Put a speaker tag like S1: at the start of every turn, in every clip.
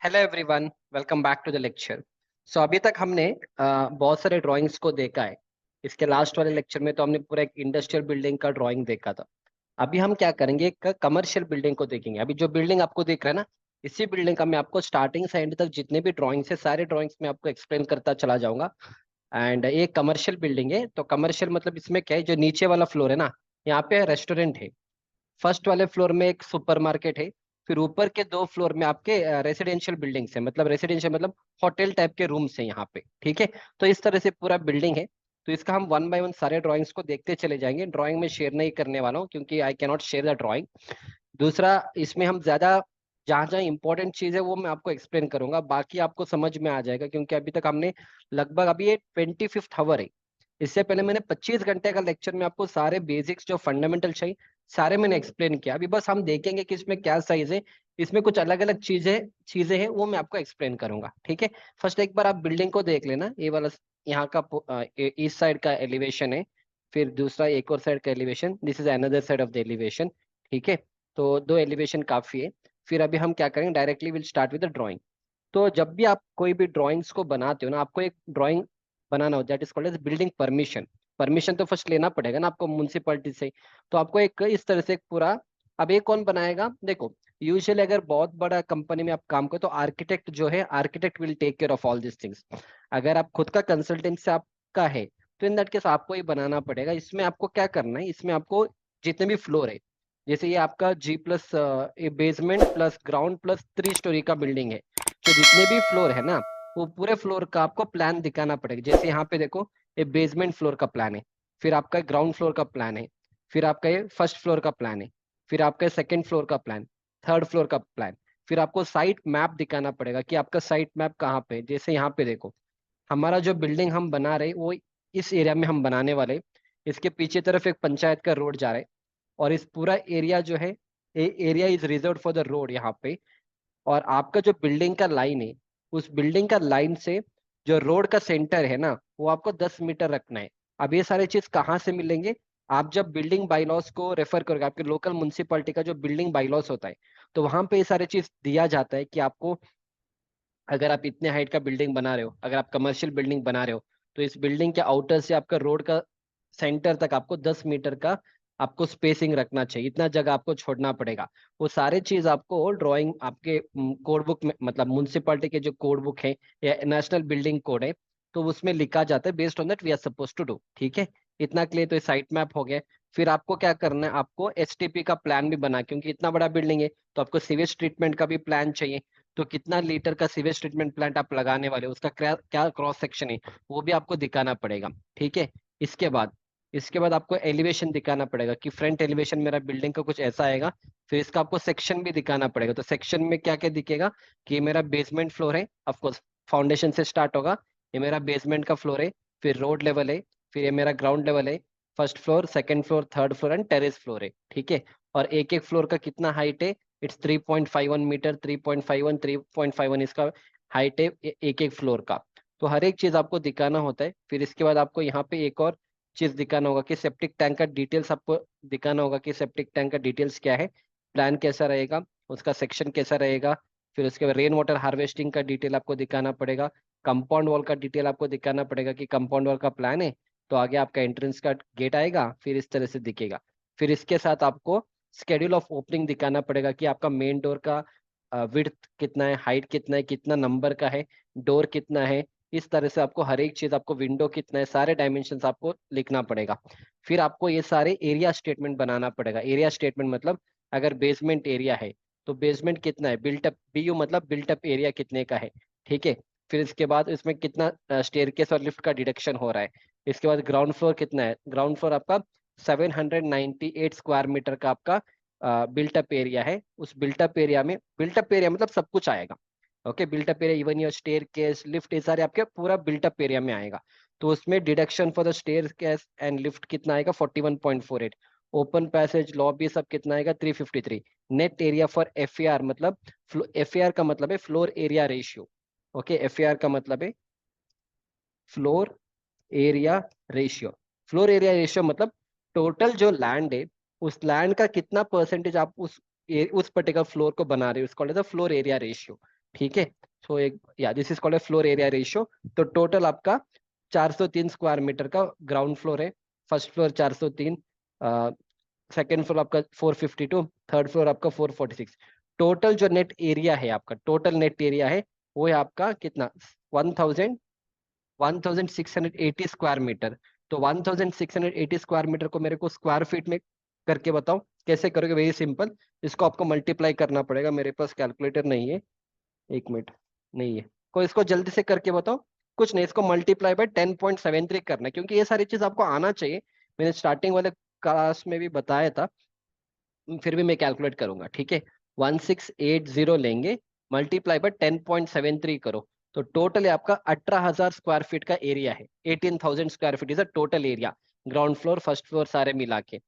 S1: Hello everyone, welcome back to the lecture. So अभी तक हमने बहुत सारे ड्राइंग्स को देखा है। इसके लास्ट वाले लेक्चर में तो हमने पूरा एक इंडस्ट्रियल बिल्डिंग का ड्राइंग देखा था। अभी हम क्या करेंगे, एक कमर्शियल बिल्डिंग को देखेंगे। अभी जो बिल्डिंग आपको दिख रहा है ना, इसी बिल्डिंग का मैं आपको स्टार्टिंग से एंड तक जितने भी ड्राइंग्स है सारे ड्राइंग्स में आपको एक्सप्लेन करता चला जाऊंगा। एंड ये कमर्शियल बिल्डिंग है, तो कमर्शियल मतलब इसमें क्या है, जो नीचे वाला फ्लोर है ना, यहाँ पे रेस्टोरेंट है। फर्स्ट वाले फ्लोर में एक सुपरमार्केट है। फिर ऊपर के दो फ्लोर में आपके रेसिडेंशियल बिल्डिंग्स है, मतलब रेसिडेंशियल मतलब होटल टाइप के रूम्स है यहाँ पे। ठीक है, तो इस तरह से पूरा बिल्डिंग है। तो इसका हम वन बाय वन सारे ड्राइंग्स को देखते चले जाएंगे। ड्राइंग में शेयर नहीं करने वाला हूँ क्योंकि I cannot share the drawing. दूसरा, इसमें हम ज्यादा जहाँ जहाँ इंपॉर्टेंट चीज है वो मैं आपको एक्सप्लेन करूंगा, बाकी आपको समझ में आ जाएगा क्योंकि अभी तक हमने लगभग, अभी ये 25th आवर है। इससे पहले मैंने 25 घंटे का लेक्चर में आपको सारे बेसिक्स जो फंडामेंटल चाहिए सारे मैंने एक्सप्लेन किया। अभी बस हम देखेंगे कि इसमें क्या साइज है, इसमें कुछ अलग अलग चीजें चीजें हैं, वो मैं आपको एक्सप्लेन करूंगा। ठीक है, फर्स्ट एक बार आप बिल्डिंग को देख लेना। ये वाला यहाँ का इस साइड का एलिवेशन है। फिर दूसरा एक और साइड का elevation, this is another side of the elevation. ठीक है, तो दो एलिवेशन काफी है। फिर अभी हम क्या करेंगे, directly will start with the drawing. तो जब भी आप कोई भी ड्राइंग्स को बनाते हो ना, आपको एक ड्राइंग बनाना होता है, that is called as building permission. Permission तो फर्स्ट लेना पड़ेगा ना आपको म्यूनसिपैलिटी से। तो आपको एक इस तरह से एक पूरा, अब ये कौन बनाएगा, देखो यूजुअली अगर बहुत बड़ा कंपनी में आप काम करो तो आर्किटेक्ट जो है, architect will take care of all this things. अगर आप खुद का कंसल्टेंसी आपका है तो इन दैट केस आपको ही बनाना पड़ेगा। इसमें आपको क्या करना है, इसमें आपको जितने भी फ्लोर है, जैसे ये आपका G+ basement plus ground plus 3 story का बिल्डिंग है, जो जितने भी फ्लोर है ना, वो पूरे फ्लोर का आपको प्लान दिखाना पड़ेगा। जैसे यहाँ पे देखो, ये बेसमेंट फ्लोर का प्लान है, फिर आपका ग्राउंड फ्लोर का प्लान है, फिर आपका ये फर्स्ट फ्लोर का प्लान है, फिर आपका सेकंड फ्लोर का प्लान, थर्ड फ्लोर का प्लान। फिर आपको साइट मैप दिखाना पड़ेगा कि आपका साइट मैप कहाँ पे है। जैसे यहाँ पे देखो, हमारा जो बिल्डिंग हम बना रहे वो इस एरिया में हम बनाने वाले। इसके पीछे तरफ एक पंचायत का रोड जा रहा है, और इस पूरा एरिया जो है, area is reserve for the road यहाँ पे। और आपका जो बिल्डिंग का लाइन है, उस बिल्डिंग का लाइन से जो रोड का सेंटर है ना, वो आपको 10 मीटर रखना है। अब ये सारे चीज कहाँ से मिलेंगे, आप जब बिल्डिंग बाईलॉस को रेफर करोगे, आपके लोकल म्युनिसिपैलिटी का जो बिल्डिंग बाईलॉस होता है, तो वहां पे ये सारे चीज दिया जाता है कि आपको, अगर आप इतने हाइट का बिल्डिंग बना रहे हो, अगर आप कमर्शियल बिल्डिंग बना रहे हो, तो इस बिल्डिंग के आउटर से आपका रोड का सेंटर तक आपको 10 मीटर का आपको स्पेसिंग रखना चाहिए, इतना जगह आपको छोड़ना पड़ेगा। वो सारे चीज आपको ड्राइंग आपके कोड बुक में, मतलब म्यूनसिपैलिटी के जो कोड बुक है या नेशनल बिल्डिंग कोड है, तो उसमें लिखा जाता है। Based on that we are suppose to do. ठीक है, इतना क्लियर, तो ये साइट मैप हो गया। फिर आपको क्या करना है, आपको STP का प्लान भी बना, क्योंकि इतना बड़ा बिल्डिंग है तो आपको सीवेज ट्रीटमेंट का भी प्लान चाहिए। तो कितना लीटर का सीवेज ट्रीटमेंट प्लांट आप लगाने वाले हो, उसका क्या क्या क्रॉस सेक्शन है, वो भी आपको दिखाना पड़ेगा। ठीक है, इसके बाद इसके बाद आपको एलिवेशन दिखाना पड़ेगा कि फ्रंट एलिवेशन मेरा बिल्डिंग का कुछ ऐसा आएगा। फिर इसका आपको सेक्शन भी दिखाना पड़ेगा। तो सेक्शन में क्या क्या दिखेगा, कि ये मेरा बेसमेंट फ्लोर है, ऑफकोर्स फाउंडेशन से स्टार्ट होगा, ये मेरा बेसमेंट का फ्लोर है, फिर रोड लेवल है, फिर ये मेरा ग्राउंड लेवल है, first floor, second floor, third floor and terrace floor है। ठीक है, और एक एक फ्लोर का कितना हाइट है, इट्स 3.51 मीटर, 3.51, 3.51 इसका हाइट है एक एक फ्लोर का। तो हर एक चीज आपको दिखाना होता है। फिर इसके बाद आपको यहाँ पे एक और चीज दिखाना होगा कि सेप्टिक टैंक का डिटेल्स आपको दिखाना होगा कि सेप्टिक टैंक का डिटेल्स क्या है, प्लान कैसा रहेगा, उसका सेक्शन कैसा रहेगा। फिर उसके बाद रेन वाटर हार्वेस्टिंग का डिटेल आपको दिखाना पड़ेगा। कंपाउंड वॉल का डिटेल आपको दिखाना पड़ेगा कि कंपाउंड वॉल का प्लान है, तो आगे आपका एंट्रेंस का गेट आएगा, फिर इस तरह से दिखेगा। फिर इसके साथ आपको स्केड्यूल ऑफ ओपनिंग दिखाना पड़ेगा कि आपका मेन डोर का विड्थ कितना है, हाइट कितना है, कितना नंबर का है, डोर कितना है। इस तरह से आपको हर एक चीज, आपको विंडो कितना है, सारे डायमेंशंस आपको लिखना पड़ेगा। फिर आपको ये सारे एरिया स्टेटमेंट बनाना पड़ेगा। एरिया स्टेटमेंट मतलब, अगर बेसमेंट एरिया है तो बेसमेंट कितना है, बिल्टअप BU मतलब बिल्टअप एरिया कितने का है। ठीक है, फिर इसके बाद इसमें कितना स्टेयरकेस और लिफ्ट का डिडक्शन हो रहा है। इसके बाद ग्राउंड फ्लोर कितना है, ग्राउंड फ्लोर आपका 798 स्क्वायर मीटर का आपका बिल्टअप एरिया है। उस बिल्टअप एरिया में, बिल्टअप एरिया मतलब सब कुछ आएगा। Okay, built up area even your staircase lift, ये सारे आपके पूरा बिल्टअप एरिया में आएगा। तो उसमें deduction for the staircase and lift कितना आएगा, 41.48। ओपन पैसेज लॉबी सब कितना आएगा, 353। नेट एरिया फॉर FAR मतलब, FAR का मतलब है floor area ratio. Okay, FAR का मतलब है floor area ratio. Floor area ratio मतलब टोटल जो लैंड है, उस लैंड का कितना परसेंटेज आप उस पर्टिकुलर फ्लोर को बना रहे हो, उसको फ्लोर एरिया रेशियो। ठीक है। सो एक या this is called a floor area ratio. तो टोटल आपका 403 स्क्वायर मीटर का ग्राउंड फ्लोर है। फर्स्ट फ्लोर 403, सेकेंड फ्लोर आपका 452, थर्ड फ्लोर आपका 446। टोटल जो नेट एरिया है आपका, टोटल नेट एरिया है वो है आपका कितना, 1680 स्क्वायर मीटर। तो 1680 स्क्वायर मीटर को मेरे को स्क्वायर फीट में करके बताओ, कैसे करोगे? वेरी सिंपल, इसको आपको मल्टीप्लाई करना पड़ेगा। मेरे पास कैलकुलेटर नहीं है, एक मिनट, नहीं है कोई, इसको जल्दी से करके बताओ। कुछ नहीं, इसको मल्टीप्लाई बाय 10.73 करना है, क्योंकि ये सारी चीज आपको आना चाहिए। मैंने स्टार्टिंग वाले क्लास में भी बताया था, फिर भी मैं कैलकुलेट करूंगा, ठीक है। 1680 लेंगे, मल्टीप्लाई बाय 10.73 करो, तो टोटल आपका 18,000 स्क्वायर फीट का एरिया है। 18,000 square feet is a total area, ground floor first floor सारे मिला के।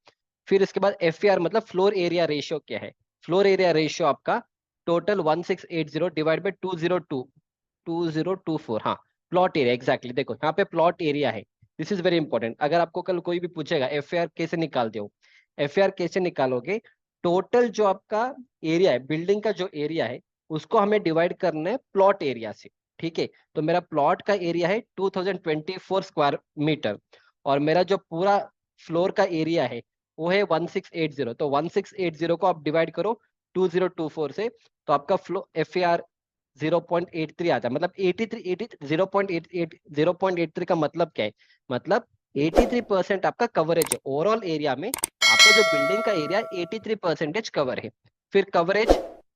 S1: फिर इसके बाद एफ मतलब फ्लोर एरिया रेशियो क्या है? फ्लोर एरिया रेशियो आपका टोटल 1680 डिवाइड बाई 2024, हाँ, प्लॉट एरिया एग्जैक्टली। देखो यहाँ पे प्लॉट एरिया है, दिस इज वेरी इंपॉर्टेंट। अगर आपको कल कोई भी पूछेगा एफ कैसे निकालते हो, एफ कैसे निकालोगे? टोटल जो आपका एरिया है, बिल्डिंग का जो एरिया है, उसको हमें डिवाइड करना है प्लॉट एरिया से, ठीक है। तो मेरा प्लॉट का एरिया है 2024 स्क्वायर मीटर, और मेरा जो पूरा फ्लोर का एरिया है वो है 1680। तो 1680 को आप डिवाइड करो 2024 से, तो आपका फ्लो एफ 0.83 आता है। मतलब 0.83 का मतलब क्या है? मतलब 83% आपका कवरेज है ओवरऑल एरिया में। आपका जो बिल्डिंग का एरिया 83% कवर है। फिर कवरेज,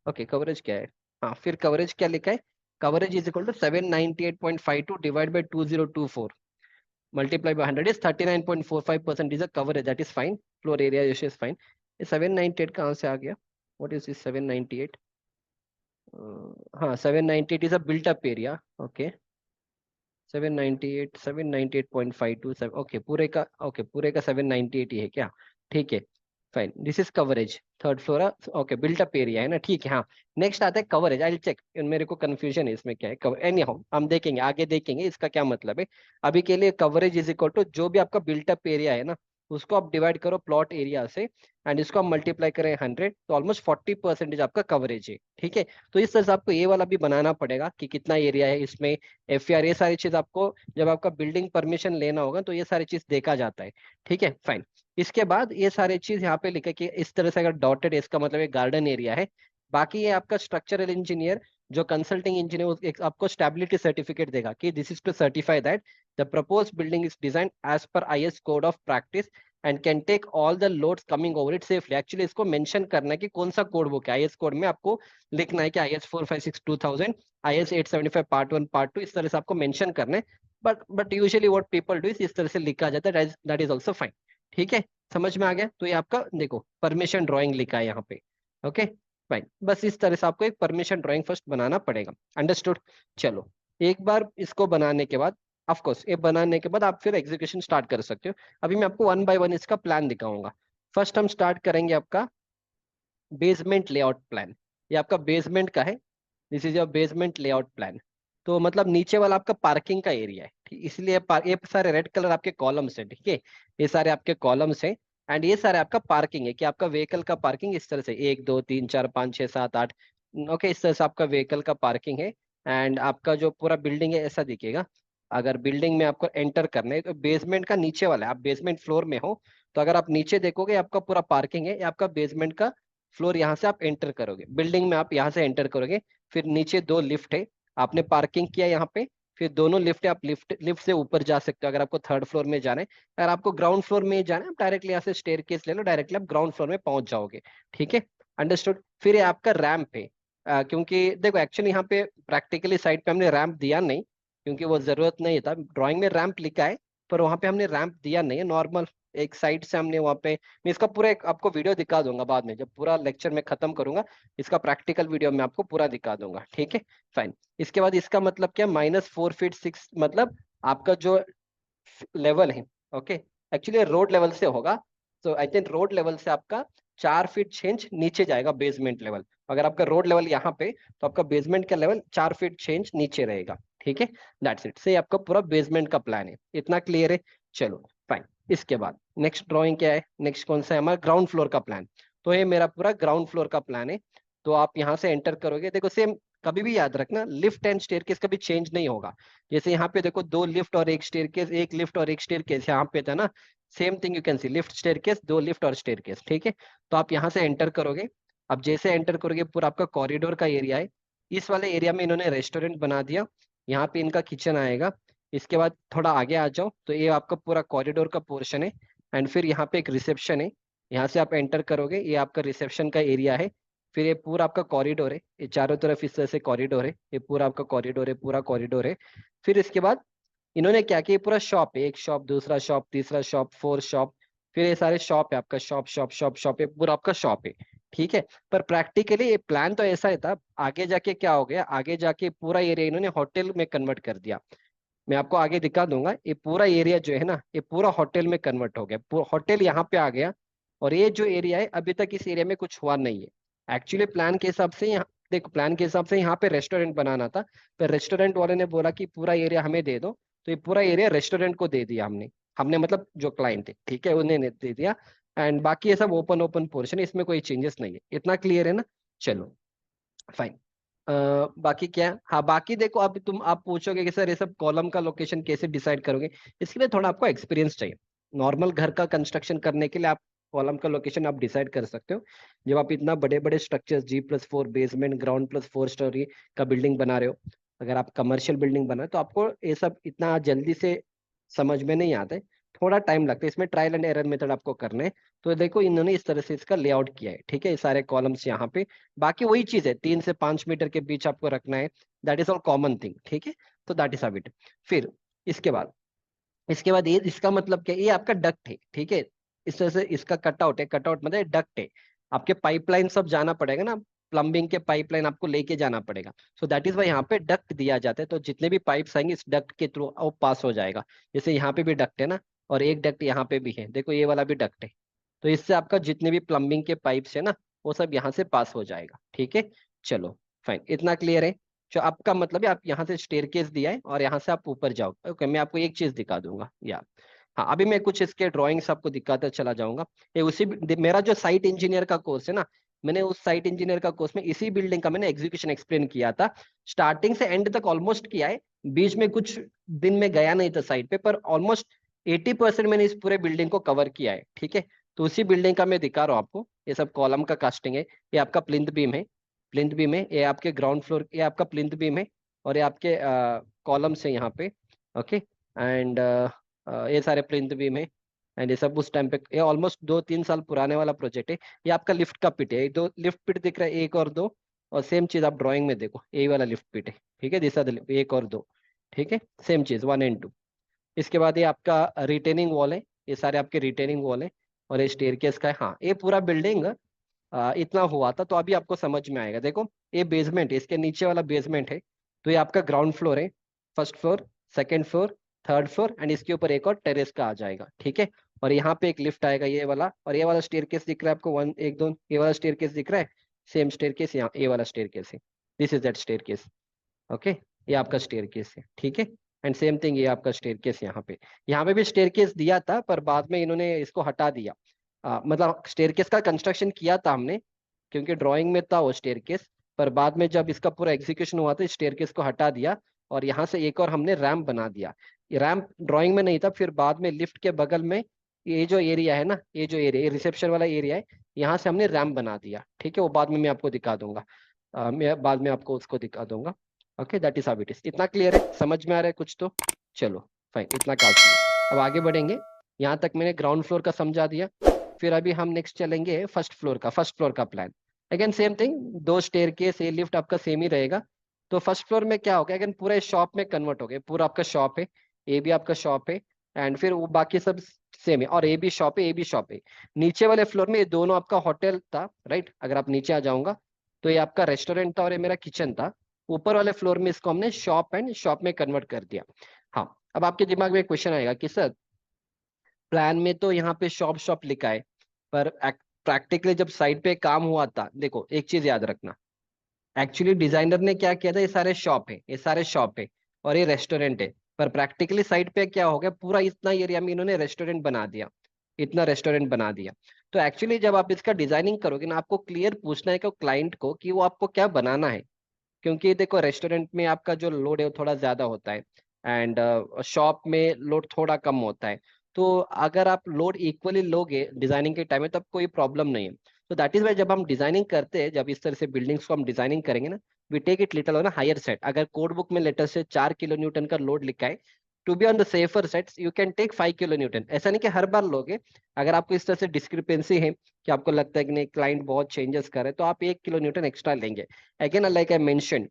S1: ओके कवरेज क्या है? हाँ, फिर कवरेज क्या लिखा है? Coverage is equal to 798.52 divide by 2024 multiply by 100 is 39.45% is a coverage, that is fine. Floor area ratio is fine. ये 798 कहाँ से आ गया? What is this 798? हाँ, 798 is a built up area. Okay. 798, 798.527, okay पूरे का, ओके पूरे का 798 ही है क्या? ठीक है, fine. This is coverage, third floor, okay built up area है ना, ठीक है। हाँ, नेक्स्ट आता है कवरेज। आई विल चेक, मेरे को कंफ्यूजन है इसमें क्या है कवर, एनी हाउ हम देखेंगे, आगे देखेंगे इसका क्या मतलब है। अभी के लिए कवरेज इज इक्वल टू जो भी आपका बिल्ट अप एरिया है ना, उसको आप डिवाइड करो प्लॉट एरिया से, एंड इसको आप मल्टीप्लाई करें 100, तो ऑलमोस्ट 40% आपका कवरेज है, ठीक है। तो इस तरह से आपको ये वाला भी बनाना पड़ेगा कि कितना एरिया है इसमें, एफ ये सारी चीज आपको जब आपका बिल्डिंग परमिशन लेना होगा तो ये सारी चीज देखा जाता है, ठीक है, फाइन। इसके बाद ये सारी चीज यहाँ पे लिखे कि इस तरह से अगर डॉटेड है, इसका मतलब एक गार्डन एरिया है। बाकी ये आपका स्ट्रक्चरल इंजीनियर, जो कंसल्टिंग इंजीनियर, एक आपको स्टेबिलिटी सर्टिफिकेट देगा कि this is to certify that the propose building is design as per IS code of practice and can take all the loads coming over it safely. Actually इसको mention करना है कि कौन सा कोड बुक है, IS code में आपको लिखना है कि आईएस 456/2000, आईएस 875 पार्ट 1 पार्ट 2, इस तरह से आपको मेंशन करना है। But usually what people do इस तरह से लिखा जाता है, दैट इज ऑल्सो फाइन, ठीक है। समझ में आ गया? तो ये आपका देखो परमिशन ड्राइंग लिखा है यहाँ पे, ओके फाइन। बस इस तरह से आपको एक परमिशन ड्राइंग फर्स्ट बनाना पड़ेगा, अंडरस्टूड। चलो, एक बार इसको बनाने के बाद, ऑफ कोर्स ये बनाने के बाद आप फिर एग्जीक्यूशन स्टार्ट कर सकते हो। अभी मैं आपको वन बाय वन इसका प्लान दिखाऊंगा। फर्स्ट हम स्टार्ट करेंगे आपका बेसमेंट लेआउट प्लान। ये आपका बेसमेंट का है, this is your basement layout plan. तो मतलब नीचे वाला आपका पार्किंग का एरिया है, ठीक, इसलिए ये सारे रेड कलर आपके कॉलम्स हैं, ठीक है, ये सारे आपके कॉलम्स हैं। एंड ये सारे आपका पार्किंग है कि आपका व्हीकल का पार्किंग इस तरह से 1 2 3 4 5 6 7 8, ओके, इस तरह से आपका व्हीकल का पार्किंग है। एंड आपका जो पूरा बिल्डिंग है ऐसा दिखेगा। अगर बिल्डिंग में आपको एंटर करना है तो बेसमेंट का नीचे वाला है, आप बेसमेंट फ्लोर में हो, तो अगर आप नीचे देखोगे आपका पूरा पार्किंग है, ये आपका बेसमेंट का फ्लोर, यहाँ से आप एंटर करोगे बिल्डिंग में, आप यहाँ से एंटर करोगे। फिर नीचे 2 लिफ्ट है, आपने पार्किंग किया यहाँ पे, फिर दोनों लिफ्ट है, आप लिफ्ट लिफ्ट से ऊपर जा सकते हो अगर आपको थर्ड फ्लोर में जाना है। अगर आपको ग्राउंड फ्लोर में जाना है, आप डायरेक्टली यहाँ से स्टेयरकेस ले लो, डायरेक्टली आप ग्राउंड फ्लोर में पहुंच जाओगे, ठीक है, अंडरस्टूड। फिर ये आपका रैंप है, क्योंकि देखो एक्चुअली यहाँ पे प्रैक्टिकली साइड पे हमने रैंप दिया नहीं, क्योंकि वो जरूरत नहीं था। ड्राइंग में रैंप लिखा है, पर वहां पे हमने रैंप दिया नहीं है, नॉर्मल एक साइड से हमने वहां पे, मैं इसका पूरा एक आपको वीडियो दिखा दूंगा बाद में, जब पूरा लेक्चर में खत्म करूंगा इसका प्रैक्टिकल वीडियो मैं आपको पूरा दिखा दूंगा, ठीक है, फाइन। इसके बाद इसका मतलब क्या, -4 फीट 6, मतलब आपका जो लेवल है, ओके, एक्चुअली रोड लेवल से होगा। तो आई थिंक रोड लेवल से आपका 4 फीट 6 इंच नीचे जाएगा बेसमेंट लेवल। अगर आपका रोड लेवल यहाँ पे, तो आपका बेसमेंट का लेवल 4 फीट 6 इंच नीचे रहेगा, ठीक है, दैट्स इट। से आपका पूरा बेसमेंट का प्लान है, इतना क्लियर है? चलो फाइन। इसके बाद नेक्स्ट ड्राइंग क्या है, नेक्स्ट कौन सा है हमारा, ग्राउंड फ्लोर का प्लान। तो ये मेरा पूरा ग्राउंड फ्लोर का प्लान है। तो आप यहाँ से एंटर करोगे, देखो सेम कभी भी याद रखना, लिफ्ट एंड स्टेयरकेस कभी चेंज नहीं होगा। जैसे यहाँ पे देखो, 2 लिफ्ट और एक स्टेयरकेस, एक लिफ्ट और एक स्टेयरकेस यहाँ पे था ना, same thing you can see, lift staircase, 2 lift और स्टेयरकेस, ठीक है। तो आप यहाँ से एंटर करोगे। अब जैसे एंटर करोगे, पूरा आपका कॉरिडोर का एरिया है। इस वाले एरिया में इन्होंने रेस्टोरेंट बना दिया। यहाँ पे इनका किचन आएगा। इसके बाद थोड़ा आगे आ जाओ तो ये आपका पूरा कॉरिडोर का पोर्शन है। एंड फिर यहाँ पे एक रिसेप्शन है। यहाँ से आप एंटर करोगे, ये आपका रिसेप्शन का एरिया है। फिर ये पूरा आपका कॉरिडोर है, ये चारों तरफ इस तरह से कॉरिडोर है, ये पूरा आपका कॉरिडोर है, पूरा कॉरिडोर है। फिर इसके बाद इन्होंने क्या किया, पूरा शॉप है, एक शॉप, दूसरा शॉप, तीसरा शॉप, फोर शॉप। फिर ये सारे शॉप है, आपका शॉप शॉप शॉप शॉप है, पूरा आपका शॉप है। ठीक है। पर प्रैक्टिकली ये प्लान तो ऐसा ही था, आगे जाके क्या हो गया, आगे जाके पूरा एरिया इन्होंने होटल में कन्वर्ट कर दिया। मैं आपको आगे दिखा दूंगा, ये पूरा एरिया जो है ना, ये पूरा होटल में कन्वर्ट हो गया, पूरा होटल यहाँ पे आ गया। और ये जो एरिया है, अभी तक इस एरिया में कुछ हुआ नहीं है। एक्चुअली प्लान के हिसाब से यहाँ, देखो प्लान के हिसाब से यहाँ पे रेस्टोरेंट बनाना था। पर रेस्टोरेंट वाले ने बोला कि पूरा एरिया हमें दे दो। तो ये पूरा एरिया रेस्टोरेंट को दे दिया हमने। हमने मतलब जो क्लाइंट थे, ठीक है, उन्हें दे दिया। एंड बाकी ये सब ओपन ओपन पोर्शन है, इसमें कोई चेंजेस नहीं है। इतना क्लियर है ना? चलो, फाइन। बाकी क्या है? हाँ, बाकी देखो, अब तुम आप पूछोगे कि सर ये सब कॉलम का लोकेशन कैसे डिसाइड करोगे। इसके लिए थोड़ा आपको एक्सपीरियंस चाहिए। नॉर्मल घर का कंस्ट्रक्शन करने के लिए आप कॉलम का लोकेशन आप डिसाइड कर सकते हो। जब आप इतना बड़े बड़े स्ट्रक्चर्स, G+4 बेसमेंट, ग्राउंड+4 स्टोरी का बिल्डिंग बना रहे हो, अगर आप कमर्शियल बिल्डिंग बना रहे हो, तो आपको ये सब इतना जल्दी से समझ में नहीं आता है। थोड़ा टाइम लगता है, इसमें ट्रायल एंड एरर मेथड आपको करना है। तो देखो, इन्होंने इस तरह से इसका लेआउट किया है, ठीक है, ये सारे कॉलम्स यहाँ पे। बाकी वही चीज है, 3 से 5 मीटर के बीच आपको रखना है। That is all common thing, ठीक है। तो दैट इज हाउ इट। फिर इसके बाद, ये इसका मतलब क्या है? ये आपका डक्ट है, ठीक है। इस तरह से इसका कटआउट है, कटआउट मतलब डक्ट है। आपके पाइपलाइन सब जाना पड़ेगा ना, प्लम्बिंग के पाइपलाइन आपको लेके जाना पड़ेगा। सो दैट इज वाई यहाँ पे डक्ट दिया जाता है। तो जितने भी पाइप्स आएंगे, इस डक्ट के थ्रू वो पास हो जाएगा। जैसे यहाँ पे भी डक्ट है ना, और एक डक्ट यहाँ पे भी है, देखो ये वाला भी डक्ट है। तो इससे आपका जितने भी प्लम्बिंग के पाइप्स है ना, वो सब यहाँ से पास हो जाएगा, ठीक है। चलो, फाइन, इतना क्लियर है। जो आपका मतलब है, आप यहाँ से स्टेयरकेस दिया है और यहाँ से आप ऊपर जाओ। ओके, मैं आपको एक चीज दिखा दूंगा यार। हाँ, अभी मैं कुछ इसके ड्राइंग्स आपको दिखाता चला जाऊंगा। ये मेरा जो साइट इंजीनियर का कोर्स है ना, मैंने उस साइट इंजीनियर का कोर्स में इसी बिल्डिंग का मैंने एग्जीक्यूशन एक्सप्लेन किया था। स्टार्टिंग से एंड तक ऑलमोस्ट किया है। बीच में कुछ दिन में गया नहीं था साइट पे, पर ऑलमोस्ट 80% मैंने इस पूरे बिल्डिंग को कवर किया है, ठीक है। तो उसी बिल्डिंग का मैं दिखा रहा हूँ आपको। ये सब कॉलम का कास्टिंग है। ये आपका प्लिंथ बीम है, प्लिंथ बीम है, ये आपके ग्राउंड फ्लोर, ये आपका प्लिंथ बीम है। और ये आपके कॉलम्स है यहाँ पे। ओके। एंड ये सारे प्लिंथ बीम है। एंड ये सब उस टाइम पे, ये ऑलमोस्ट 2-3 साल पुराने वाला प्रोजेक्ट है। ये आपका लिफ्ट का पिट है, ये दो लिफ्ट पिट दिख रहा है, एक और दो। और सेम चीज आप ड्राइंग में देखो, यही वाला लिफ्ट पिट है, ठीक है, दिस एक और दो, ठीक है, सेम चीज 1 and 2। इसके बाद ये आपका रिटेनिंग वॉल है, ये सारे आपके रिटेनिंग वॉल है। और ये स्टेयरकेस का है। हाँ, ये पूरा बिल्डिंग इतना हुआ था, तो अभी आपको समझ में आएगा। देखो, ये बेसमेंट है, इसके नीचे वाला बेसमेंट है। तो ये आपका ग्राउंड फ्लोर है, first floor, second floor, third floor, and इसके ऊपर एक और टेरेस का आ जाएगा, ठीक है। और यहाँ पे एक लिफ्ट आएगा, ये वाला। और ये वाला स्टेयरकेस दिख रहा है आपको, 1 1 2, ये वाला स्टेयरकेस दिख रहा है। सेम स्टेयरकेस यहाँ, ये वाला स्टेयरकेस है। This is that staircase. Okay. ये आपका स्टेयरकेस है, ठीक है। एंड सेम थिंग, ये आपका स्टेयरकेस यहाँ पे भी स्टेयरकेस दिया था, पर बाद में इन्होंने इसको हटा दिया। मतलब स्टेयरकेस का कंस्ट्रक्शन किया था हमने, क्योंकि ड्राइंग में था वो स्टेयरकेस। पर बाद में जब इसका पूरा एग्जीक्यूशन हुआ था, स्टेयरकेस को हटा दिया। और यहाँ से एक और हमने रैंप बना दिया। ये रैंप ड्राइंग में नहीं था, फिर बाद में लिफ्ट के बगल में ये जो एरिया है ना, ये जो एरिया, ये रिसेप्शन वाला एरिया है, यहाँ से हमने रैंप बना दिया, ठीक है। वो बाद में मैं आपको दिखा दूंगा। मैं बाद में आपको उसको दिखा दूंगा। Okay, that is how it is. इतना क्लियर है? समझ में आ रहा है कुछ तो? चलो, फाइन, इतना काफी है। अब आगे बढ़ेंगे। यहाँ तक मैंने ग्राउंड फ्लोर का समझा दिया। फिर अभी हम नेक्स्ट चलेंगे फर्स्ट फ्लोर का plan. Again same thing, 2 staircase, ये लिफ्ट आपका सेम ही रहेगा। तो फर्स्ट फ्लोर में क्या हो गया, अगेन पूरा शॉप में कन्वर्ट हो गया, पूरा आपका शॉप है। ये भी आपका शॉप है। एंड फिर वो बाकी सब सेम है, और ये भी शॉप है, ये भी शॉप है। नीचे वाले फ्लोर में ये दोनों आपका होटल था, राइट। अगर आप नीचे आ जाऊंगा, तो ये आपका रेस्टोरेंट था और ये मेरा किचन था। ऊपर वाले फ्लोर में इसको हमने शॉप एंड शॉप में कन्वर्ट कर दिया। हाँ, अब आपके दिमाग में एक क्वेश्चन आएगा कि सर, प्लान में तो यहाँ पे शॉप शॉप लिखा है, पर प्रैक्टिकली जब साइट पे काम हुआ था, देखो एक चीज याद रखना। एक्चुअली डिजाइनर ने क्या किया था, ये सारे शॉप है, ये सारे शॉप है, और ये रेस्टोरेंट है। पर प्रैक्टिकली साइट पे क्या हो गया, पूरा इतना एरिया में इन्होंने रेस्टोरेंट बना दिया, इतना रेस्टोरेंट बना दिया। तो एक्चुअली जब आप इसका डिजाइनिंग करोगे ना, आपको क्लियर पूछना है कि क्लाइंट को कि वो आपको क्या बनाना है। क्योंकि देखो रेस्टोरेंट में आपका जो लोड है वो थोड़ा ज्यादा होता है, एंड शॉप में लोड थोड़ा कम होता है। तो अगर आप लोड इक्वली लोगे डिजाइनिंग के टाइम में तब कोई प्रॉब्लम नहीं है। तो दैट इज वाई जब हम डिजाइनिंग करते हैं, जब इस तरह से बिल्डिंग्स को हम डिजाइनिंग करेंगे ना, we take it little on higher side. अगर कोड बुक में लेटर से 4 किलो न्यूटन का लोड लिखा है, to be on the safer side you can take 5 kilo newton. ऐसा नहीं कि हर बार लोगे। अगर आपको इस तरह से डिस्क्रिपेंसी है कि आपको लगता है कि नहीं क्लाइंट बहुत चेंजेस करे, तो आप 1 किलो न्यूटन एक्स्ट्रा लेंगे। अगेन लाइक आई मेंशन,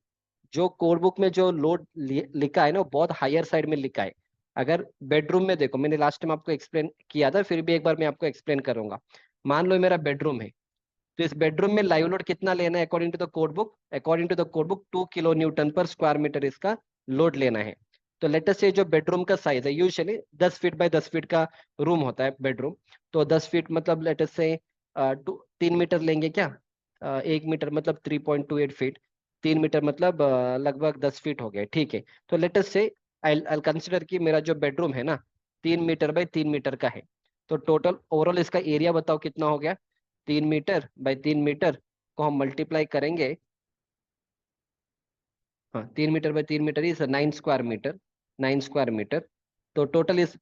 S1: जो कोड बुक में जो लोड लिखा है ना वो बहुत हायर साइड में लिखा है। अगर बेडरूम में देखो, मैंने लास्ट टाइम आपको एक्सप्लेन किया था, फिर भी एक बार मैं आपको एक्सप्लेन करूंगा। मान लो मेरा बेडरूम है, तो इस बेडरूम में लाइव लोड कितना लेना है according to the code book? According to the code book 2 kilo newton per square metre इसका लोड लेना है। तो लेटेस्ट से जो बेडरूम का साइज है, यूजुअली 10 फीट बाय 10 फीट का रूम होता है बेडरूम। तो 10 फीट मतलब लेटेस्ट से 3 मीटर लेंगे क्या? 1 मीटर मतलब 3.28 फीट। 3 मीटर मतलब लगभग 10 फीट हो गए, ठीक है। तो लेटेस्ट से आई कंसिडर कि मेरा जो बेडरूम है ना 3 मीटर बाय 3 मीटर का है। तो टोटल ओवरऑल इसका एरिया बताओ कितना हो गया? 3 मीटर बाय 3 मीटर को हम मल्टीप्लाई करेंगे। हाँ, 3 metre by 3 metre is 9 square metre. 9 square metre. तो टोटल इस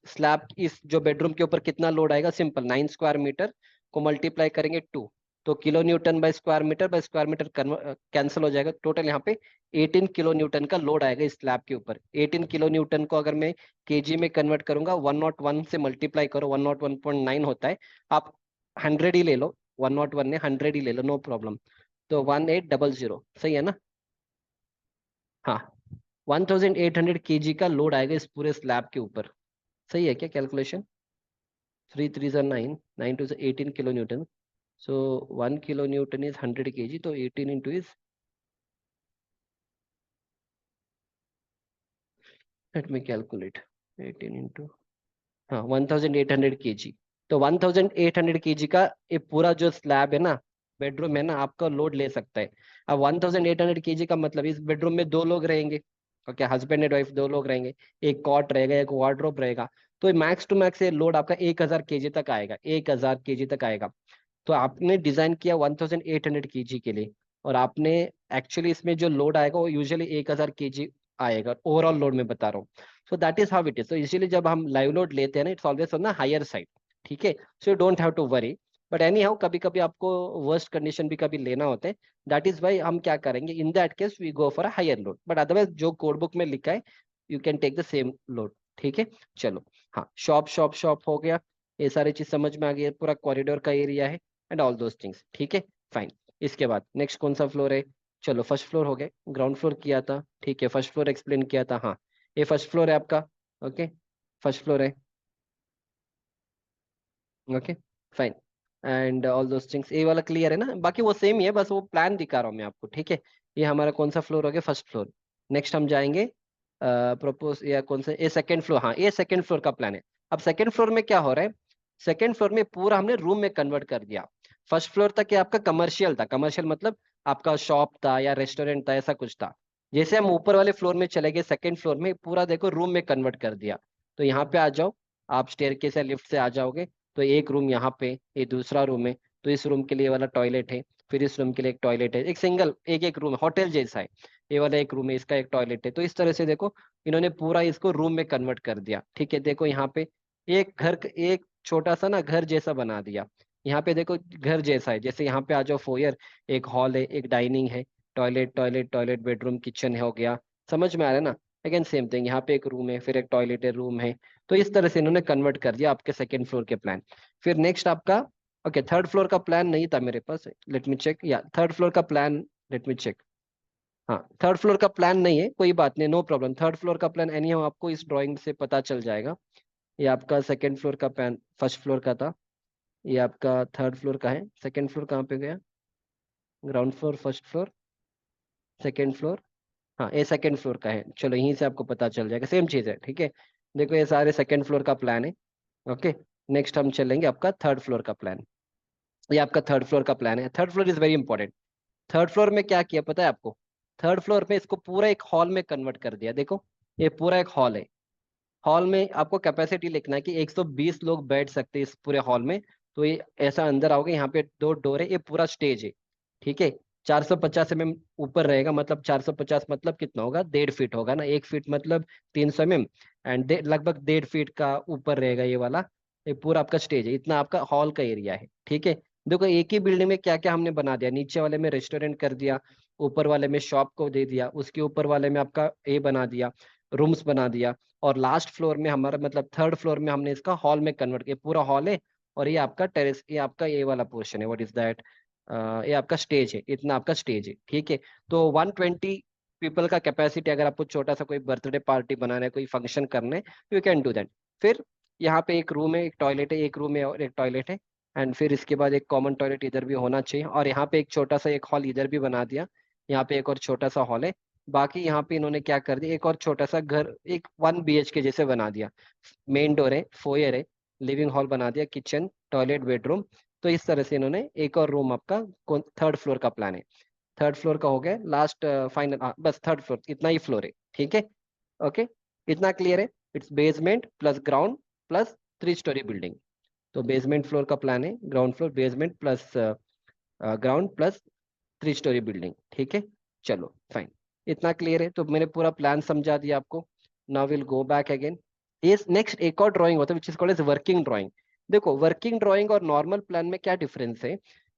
S1: स्लैब इस जो बेडरूम के ऊपर कितना लोड आएगा? सिंपल, 9 स्क्वायर मीटर को मल्टीप्लाई करेंगे 2। तो kilo newton by square metre cancel हो जाएगा। टोटल यहाँ पे 18 किलो न्यूटन का लोड आएगा इस स्लैब के ऊपर। 18 किलो न्यूटन को अगर मैं केजी में कन्वर्ट करूंगा, 101 से मल्टीप्लाई करो, 101.9 होता है। आप 100 ही ले लो, 101 ने 100 ही ले लो, नो प्रॉब्लम। तो 1800 सही है ना? हाँ, 1800 केजी का लोड आएगा इस पूरे स्लैब के ऊपर। सही है क्या calculation? 3 3 9, 9 2 18 kilo Newton. So 1 kilo Newton is 100 KG, तो 18 into is, let me calculate. 18 into, हाँ, 1800 केजी। तो 1800 केजी का ये पूरा जो स्लैब है ना, बेडरूम है ना, आपका लोड ले सकता है। अब 1800 केजी का मतलब इस बेडरूम में दो लोग रहेंगे। ओके, हस्बैंड एंड वाइफ दो लोग रहेंगे। एक कॉट रहेगा, एक वार्डरोब रहेगा। तो मैक्स टू मैक्स ये लोड आपका 1000 केजी तक आएगा, 1000 केजी तक आएगा। तो आपने डिजाइन किया 1800 केजी के लिए, और आपने एक्चुअली इसमें जो लोड आएगा वो यूजुअली 1000 केजी आएगा, ओवरऑल लोड में बता रहा हूँ। So that is how it is. तो इसीलिए जब हम लाइव लोड लेते हैं ना, it's always on the higher side. ठीक है, so you don't have to worry. But anyhow, कभी कभी आपको वर्स्ट कंडीशन भी कभी लेना होता है। दैट इज वाई हम क्या करेंगे, in that case we go for a higher load, but otherwise जो कोड बुक में लिखा है you can take the same load. ठीक है, चलो। हाँ, शॉप शॉप शॉप हो गया। ये सारी चीज समझ में आ गई है, पूरा कॉरिडोर का एरिया है एंड ऑल दोज थिंग्स। ठीक है, फाइन। इसके बाद नेक्स्ट कौन सा फ्लोर है? चलो, फर्स्ट फ्लोर हो गए। ग्राउंड फ्लोर किया था, ठीक है, फर्स्ट फ्लोर एक्सप्लेन किया था। हाँ, ये फर्स्ट फ्लोर है आपका। ओके, फर्स्ट फ्लोर है। Okay, fine. And all those things, ये वाला क्लियर है ना? बाकी वो सेम ही है, बस वो प्लान दिखा रहा हूँ मैं आपको। ठीक है, ये हमारा कौन सा फ्लोर हो गया? First floor. नेक्स्ट हम जाएंगे प्रपोज या कौन सा, ये सेकंड फ्लोर। हाँ, ये सेकंड फ्लोर का प्लान है। अब सेकंड फ्लोर में क्या हो रहा है? सेकंड फ्लोर में पूरा हमने रूम में कन्वर्ट कर दिया। फर्स्ट फ्लोर तक ये आपका कमर्शियल था। कमर्शियल मतलब आपका शॉप था या रेस्टोरेंट था, ऐसा कुछ था। जैसे हम ऊपर वाले फ्लोर में चले गए, सेकंड फ्लोर में पूरा देखो रूम में कन्वर्ट कर दिया। तो यहाँ पे आ जाओ, आप स्टेयरकेस या लिफ्ट से आ जाओगे। तो एक रूम यहाँ पे, ये दूसरा रूम है। तो इस रूम के लिए वाला टॉयलेट है, फिर इस रूम के लिए एक टॉयलेट है, एक सिंगल एक एक रूम, होटल जैसा है। ये वाला एक रूम है, इसका एक टॉयलेट है। तो इस तरह से देखो, इन्होंने पूरा इसको रूम में कन्वर्ट कर दिया। ठीक है, देखो यहाँ पे एक घर, एक छोटा सा ना घर जैसा बना दिया। यहाँ पे देखो घर जैसा है। जैसे यहाँ पे आ जाओ, फोयर, एक हॉल है, एक डाइनिंग है, toilet toilet toilet, bedroom, kitchen है, हो गया। समझ में आ रहा है ना? अगेन सेम थिंग, यहाँ पे एक रूम है, फिर एक टॉयलेट है, रूम है। तो इस तरह से इन्होंने कन्वर्ट कर दिया आपके सेकंड फ्लोर के प्लान। फिर नेक्स्ट आपका, ओके, थर्ड फ्लोर का प्लान नहीं था मेरे पास, लेट मी चेक। या थर्ड फ्लोर का प्लान, लेट मी चेक। हाँ, थर्ड फ्लोर का प्लान नहीं है, कोई बात नहीं, नो प्रॉब्लम। थर्ड फ्लोर का प्लान एनी हाउ आपको इस ड्राइंग से पता चल जाएगा। ये आपका सेकंड फ्लोर का प्लान फर्स्ट फ्लोर का था। ये आपका थर्ड फ्लोर का है। सेकंड फ्लोर कहाँ पे गया? Ground floor, first floor, second floor. हाँ, ये सेकंड फ्लोर का है। चलो, यहीं से आपको पता चल जाएगा, सेम चीज़ है। ठीक है, देखो ये सारे सेकंड फ्लोर का प्लान है। ओके, नेक्स्ट हम चलेंगे आपका थर्ड फ्लोर का प्लान। ये आपका थर्ड फ्लोर का प्लान है। Third floor is very important. Third floor में क्या किया पता है आपको? थर्ड फ्लोर पे इसको पूरा एक हॉल में कन्वर्ट कर दिया। देखो, ये पूरा एक हॉल है। हॉल में आपको कैपेसिटी लिखना है कि 120 लोग बैठ सकते हैं इस पूरे हॉल में। तो ये ऐसा अंदर आओगे, यहाँ पे दो डोर है, ये पूरा स्टेज है। ठीक है, 450 mm ऊपर रहेगा, मतलब 450 मतलब कितना होगा, 1.5 फीट होगा ना, 1 फीट मतलब 300 mm, एंड लगभग 1.5 फीट का ऊपर रहेगा ये वाला। ये पूरा आपका स्टेज है, इतना आपका हॉल का एरिया है, ठीक है। देखो एक ही बिल्डिंग में क्या क्या हमने बना दिया, नीचे वाले में रेस्टोरेंट कर दिया, ऊपर वाले में शॉप को दे दिया, उसके ऊपर वाले में आपका ये बना दिया, रूम्स बना दिया, और लास्ट फ्लोर में हमारा मतलब थर्ड फ्लोर में हमने इसका हॉल में कन्वर्ट किया, पूरा हॉल है। और ये आपका टेरेस, ये आपका ये वाला पोर्शन है, व्हाट इज दैट, ये आपका स्टेज है, इतना आपका स्टेज है, ठीक है। तो 120 पीपल का कैपेसिटी, अगर आपको छोटा सा कोई बर्थडे पार्टी बनाना है, कोई फंक्शन करना है, यू कैन डू दैट। फिर यहाँ पे एक रूम है, एक टॉयलेट है, एक रूम है और एक टॉयलेट है, एंड फिर इसके बाद एक कॉमन टॉयलेट इधर भी होना चाहिए, और यहाँ पे एक छोटा सा एक हॉल इधर भी बना दिया, यहाँ पे एक और छोटा सा हॉल है। बाकी यहाँ पे इन्होंने क्या कर दिया, एक और छोटा सा घर, एक 1 BHK जैसे बना दिया, मेन डोर है, फोयर है, लिविंग हॉल बना दिया, किचन, टॉयलेट, बेडरूम। तो इस तरह से इन्होंने एक और रूम आपका थर्ड फ्लोर का प्लान है, थर्ड फ्लोर का हो गया लास्ट फाइनल, बस थर्ड फ्लोर इतना ही फ्लोर है, ठीक है। ओके, इतना क्लियर है। It's basement plus ground plus 3 story building. तो बेसमेंट फ्लोर का प्लान है, ground floor, basement plus ground plus 3 story building, ठीक है। चलो फाइन, इतना क्लियर है, तो मैंने पूरा प्लान समझा दिया आपको। Now will go back again. ये नेक्स्ट एक और ड्राइंग होता है which is called as working drawing. देखो वर्किंग ड्राइंग और नॉर्मल प्लान में क्या डिफरेंस है,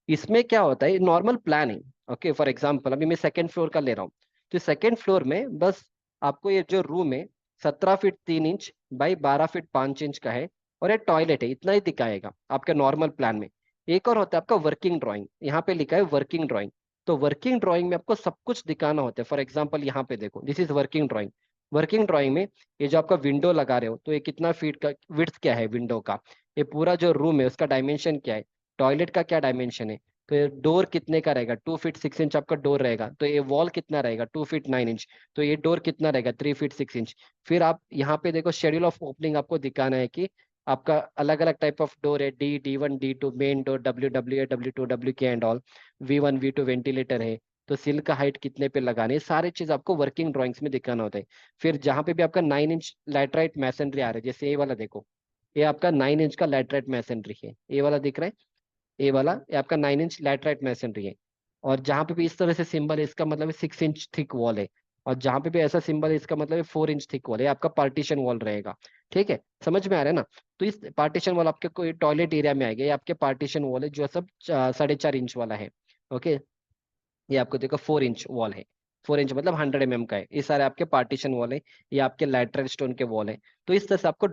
S1: इसमें क्या होता है, normal planning, okay for example अभी मैं सेकंड फ्लोर का ले रहा हूँ, तो सेकंड फ्लोर में बस आपको ये जो रूम है 17 feet 3 inch by 12 feet 5 inch का है, और ये टॉयलेट है, इतना ही दिखाएगा आपके नॉर्मल प्लान में। एक और होता है आपका वर्किंग ड्राइंग, यहाँ पे लिखा है वर्किंग ड्राइंग। तो वर्किंग ड्राइंग में आपको सब कुछ दिखाना होता है, फॉर एग्जाम्पल यहाँ पे देखो, this is working drawing. Working drawing में ये जो आपका विंडो लगा रहे हो, तो ये कितना फीट का विड्थ क्या है विंडो का, ये पूरा जो रूम है उसका डायमेंशन क्या है, टॉयलेट का क्या डायमेंशन है, तो ये डोर कितने का रहेगा, 2 फीट 6 इंच आपका डोर रहेगा, तो ये वॉल कितना रहेगा, 2 फीट 9 इंच, तो ये डोर कितना रहेगा, 3 फीट 6 इंच। फिर आप यहाँ पे देखो शेड्यूल ऑफ ओपनिंग आपको दिखाना है कि आपका अलग अलग टाइप ऑफ डोर है, D1 D2 main door, W2 W के and all, V1 V2 ventilator है, तो सिल का हाइट कितने पे लगाने है, सारी चीज आपको वर्किंग ड्राइंग्स में दिखाना होता है। फिर जहां पे भी आपका 9 इंच लैटराइट मैसनरी आ रहा है, जैसे ये वाला देखो, ये आपका 9 इंच का लैटराइट मैसनरी है, ये वाला दिख रहा है, ये वाला ये आपका 9 इंच लैटराइट मैसनरी है। और जहां पे भी इस तरह से सिंबल है, इसका मतलब है 6 इंच थिक वॉल है, और जहां पे भी ऐसा सिंबल है, इसका मतलब है 4 इंच थिक वॉल है, आपका पार्टीशन वॉल रहेगा, ठीक है। समझ में आ रहा है ना। तो इस पार्टीशन वॉल आपके कोई टॉयलेट एरिया में आएगा, ये आपके पार्टीशन वॉल है जो सब 4.5 इंच वाला है, ओके। ये आपको देखो 4 इंच वॉल है, 4 इंच मतलब 100 mm का है, ये सारे आपके पार्टीशन वॉल है, ये आपके लैटरल स्टोन के वॉल है। तो इस तरह से आपको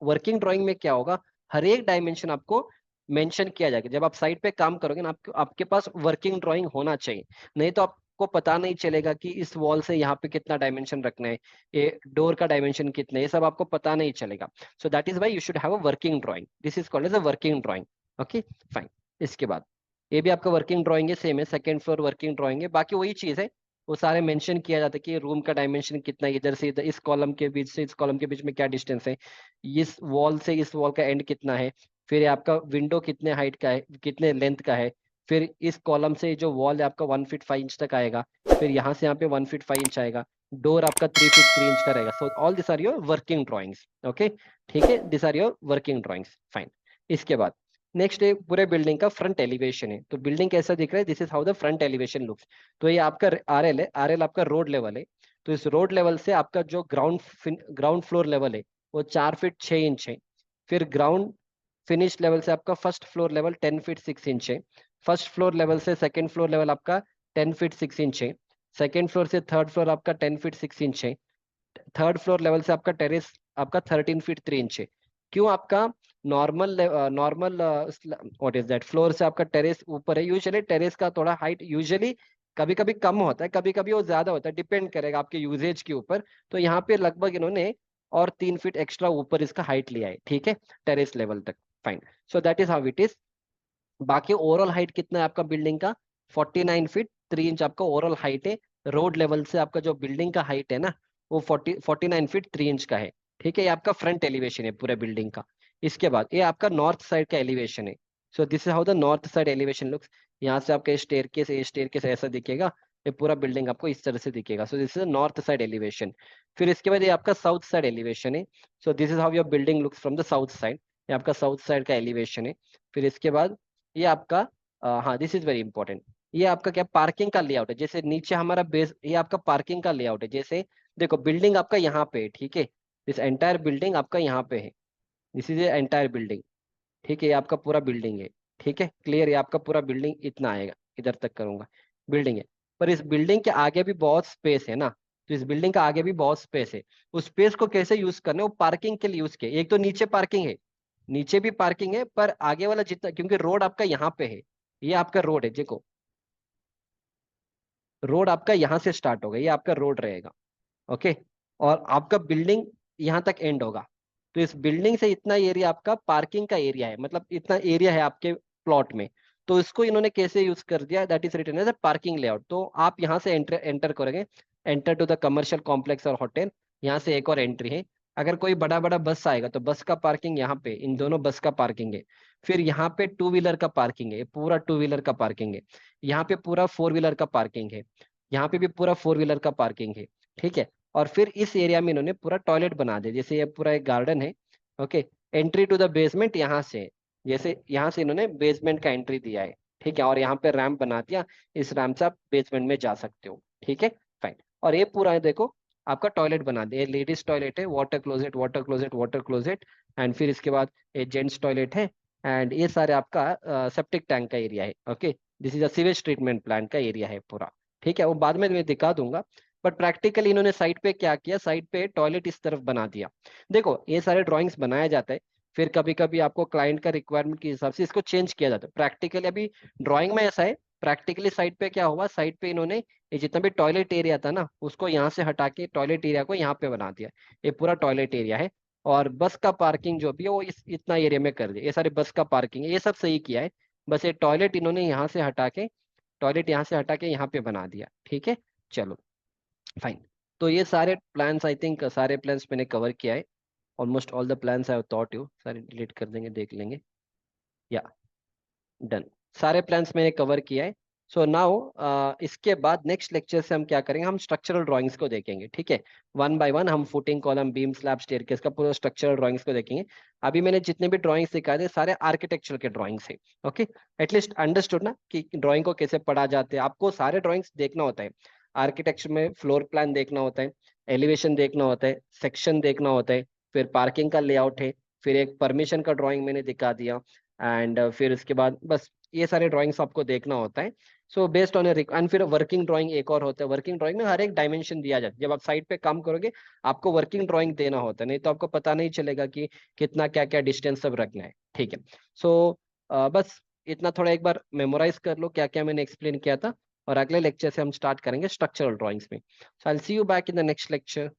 S1: वर्किंग ड्राइंग में क्या होगा, हर एक डायमेंशन आपको मेंशन किया जाएगा। जब आप साइट पे काम करोगे ना, आपके पास वर्किंग ड्राइंग होना चाहिए, नहीं तो आपको पता नहीं चलेगा कि इस वॉल से यहाँ पे कितना डायमेंशन रखना है, ये डोर का डायमेंशन कितना है, ये सब आपको पता नहीं चलेगा। So that is why you should have a working drawing, this is called as a working drawing, okay fine. इसके बाद ये भी आपका वर्किंग ड्राइंग है, सेम है, सेकंड फ्लोर वर्किंग ड्राइंग है, बाकी वही चीज है, वो सारे मेंशन किया जाता है कि रूम का डायमेंशन कितना है, इधर से इधर, इस कॉलम के बीच से इस कॉलम के बीच में क्या डिस्टेंस है, इस वॉल से इस वॉल का एंड कितना है, फिर ये आपका विंडो कितने हाइट का है, कितने लेंथ का है, फिर इस कॉलम से जो वॉल है आपका 1 फीट 5 इंच तक आएगा, फिर यहाँ से यहाँ पे 1 फीट 5 इंच आएगा, डोर आपका 3 फीट 3 इंच का रहेगा। So all this are your working drawings, okay, ठीक है, this are your working drawings, fine. इसके बाद नेक्स्ट है पूरे बिल्डिंग का फ्रंट एलिवेशन है, तो बिल्डिंग कैसा दिख रहा है, this is how the front elevation looks. तो ये आपका आरएल है, आरएल आपका रोड लेवल है, तो इस रोड लेवल से आपका जो ग्राउंड फ्लोर लेवल है वो 4 फीट 6 इंच है। फिर ग्राउंड फिनिश लेवल से आपका first floor level 10 feet 6 inch है। फर्स्ट फ्लोर लेवल से सेकंड फ्लोर लेवल आपका 10 फीट 6 इंच है। सेकंड फ्लोर से थर्ड फ्लोर आपका 10 फीट 6 इंच है। थर्ड फ्लोर लेवल से आपका टेरेस आपका 13 फीट 3 इंच है। क्यों आपका normal normal what is that floor से आपका टेरेस ऊपर है, यूजुअली टेरेस का थोड़ा हाइट यूजुअली कभी कभी कम होता है, कभी कभी वो ज्यादा होता है, डिपेंड करेगा आपके यूजेज के ऊपर। तो यहाँ पे लगभग इन्होंने और 3 फीट एक्स्ट्रा ऊपर इसका हाइट लिया है, ठीक है, टेरेस लेवल तक, fine. So that is how it is. बाकी ओवरऑल हाइट कितना है आपका बिल्डिंग का, 49 फीट 3 इंच आपका ओवरऑल हाइट है। रोड लेवल से आपका जो बिल्डिंग का हाइट है ना, वो 49 फीट 3 इंच का है, ठीक है। ये आपका फ्रंट एलिवेशन है पूरे बिल्डिंग का। इसके बाद ये आपका नॉर्थ साइड का एलिवेशन है। So this is how the north side elevation looks. यहाँ से आपका स्टेयर केस ऐसा दिखेगा, ये पूरा बिल्डिंग आपको इस तरह से दिखेगा। So this is north side elevation. फिर इसके बाद ये आपका साउथ साइड एलिवेशन है। So this is how your building looks from the south side, ये आपका साउथ साइड का एलिवेशन है। फिर इसके बाद ये आपका हाँ, दिस इज वेरी इंपॉर्टेंट। ये आपका क्या पार्किंग का लेआउट है। जैसे नीचे हमारा बेस, ये आपका पार्किंग का लेआउट है। जैसे देखो बिल्डिंग आपका यहाँ पे है, ठीक है, दिस एंटायर बिल्डिंग आपका यहाँ पे है, this is a entire building, ठीक है, ये आपका पूरा बिल्डिंग है, ठीक है, क्लियर, ये आपका पूरा बिल्डिंग इतना आएगा, इधर तक करूंगा, बिल्डिंग है। पर इस बिल्डिंग के आगे भी बहुत स्पेस है ना, तो इस बिल्डिंग का आगे भी बहुत स्पेस है। उस स्पेस को कैसे यूज करना है, वो पार्किंग के लिए यूज किया। एक तो नीचे पार्किंग है, नीचे भी पार्किंग है, पर आगे वाला जितना, क्योंकि रोड आपका यहाँ पे है, ये आपका रोड है, देखो रोड आपका यहाँ से स्टार्ट होगा, ये आपका रोड रहेगा, ओके, और आपका बिल्डिंग यहाँ तक एंड होगा। तो इस बिल्डिंग से इतना एरिया आपका पार्किंग का एरिया है, मतलब इतना एरिया है आपके प्लॉट में। तो इसको इन्होंने कैसे यूज कर दिया, that is written as a parking layout. तो आप यहाँ से एंटर एंटर करेंगे, enter to the commercial complex और होटल, यहाँ से एक और एंट्री है। अगर कोई बड़ा बड़ा बस आएगा तो बस का पार्किंग यहाँ पे, इन दोनों बस का पार्किंग है। फिर यहाँ पे टू व्हीलर का पार्किंग है, पूरा टू व्हीलर का पार्किंग है। यहाँ पे पूरा फोर व्हीलर का पार्किंग है, यहाँ पे भी पूरा फोर व्हीलर का पार्किंग है, ठीक है। और फिर इस एरिया में इन्होंने पूरा टॉयलेट बना दिया, जैसे ये पूरा एक गार्डन है, okay. Entry to the basement यहाँ से है। जैसे यहाँ से इन्होंने बेसमेंट का एंट्री दिया है, ठीक है, और यहाँ पे रैंप बना दिया, इस रैंप से आप बेसमेंट में जा सकते हो, ठीक है, फाइन। और ये पूरा है देखो, आपका टॉयलेट बना दिया, लेडीज टॉयलेट है, water closet water closet water closet, and फिर इसके बाद ये जेंट्स टॉयलेट है। एंड ये सारे आपका सेप्टिक टैंक का एरिया है, okay. This is a sewage treatment plant का एरिया है पूरा, ठीक है, वो बाद में मैं दिखा दूंगा। बट प्रैक्टिकली इन्होंने साइट पे क्या किया, साइट पे टॉयलेट इस तरफ बना दिया। देखो ये सारे ड्राइंग्स बनाया जाता है, फिर कभी कभी आपको क्लाइंट का रिक्वायरमेंट के हिसाब से इसको चेंज किया जाता है। प्रैक्टिकली अभी ड्राइंग में ऐसा है, प्रैक्टिकली साइट पे क्या हुआ, साइट पे इन्होंने ये जितना भी टॉयलेट एरिया था ना, उसको यहाँ से हटा के टॉयलेट एरिया को यहाँ पे बना दिया। ये पूरा टॉयलेट एरिया है। और बस का पार्किंग जो भी है वो इस इतना एरिया में कर दिया, ये सारे बस का पार्किंग है, ये सब सही किया है। बस ये टॉयलेट इन्होंने यहाँ से हटा के, टॉयलेट यहाँ से हटा के यहाँ पे बना दिया, ठीक है, चलो फाइन। तो ये सारे प्लान्स, आई थिंक सारे प्लान्स मैंने कवर किया है, almost all the plans I have thought you, सारे डिलीट कर देंगे, देख लेंगे, या डन, सारे प्लान्स मैंने कवर किया है। सो नाउ इसके बाद नेक्स्ट लेक्चर से हम क्या करेंगे, हम स्ट्रक्चरल ड्राइंग्स को देखेंगे, ठीक है, वन बाय वन हम footing column beam slab staircase का पूरा स्ट्रक्चरल ड्राइंग्स को देखेंगे। अभी मैंने जितने भी ड्राइंग्स दिखाए थे सारे आर्किटेक्चर के ड्राइंग्स है, ओके। एटलीस्ट अंडरस्टूड ना कि ड्राइंग को कैसे पढ़ा जाते हैं, आपको सारे ड्राइंग्स देखना होता है। आर्किटेक्चर में फ्लोर प्लान देखना होता है, एलिवेशन देखना होता है, सेक्शन देखना होता है, फिर पार्किंग का लेआउट है, फिर एक परमिशन का ड्राइंग मैंने दिखा दिया, एंड फिर उसके बाद बस ये सारे ड्राइंग्स आपको देखना होता है। सो बेस्ड ऑन एंड फिर वर्किंग ड्राइंग एक और होता है, वर्किंग ड्राइंग में हर एक डायमेंशन दिया जाता है। जब आप साइट पे काम करोगे आपको वर्किंग ड्राइंग देना होता है, नहीं तो आपको पता नहीं चलेगा कि कितना क्या क्या डिस्टेंस सब रखना है, ठीक है। सो बस इतना थोड़ा एक बार मेमोराइज कर लो क्या क्या मैंने एक्सप्लेन किया था, और अगले लेक्चर से हम स्टार्ट करेंगे स्ट्रक्चरल ड्राइंग्स में। So I will see you back in the next lecture.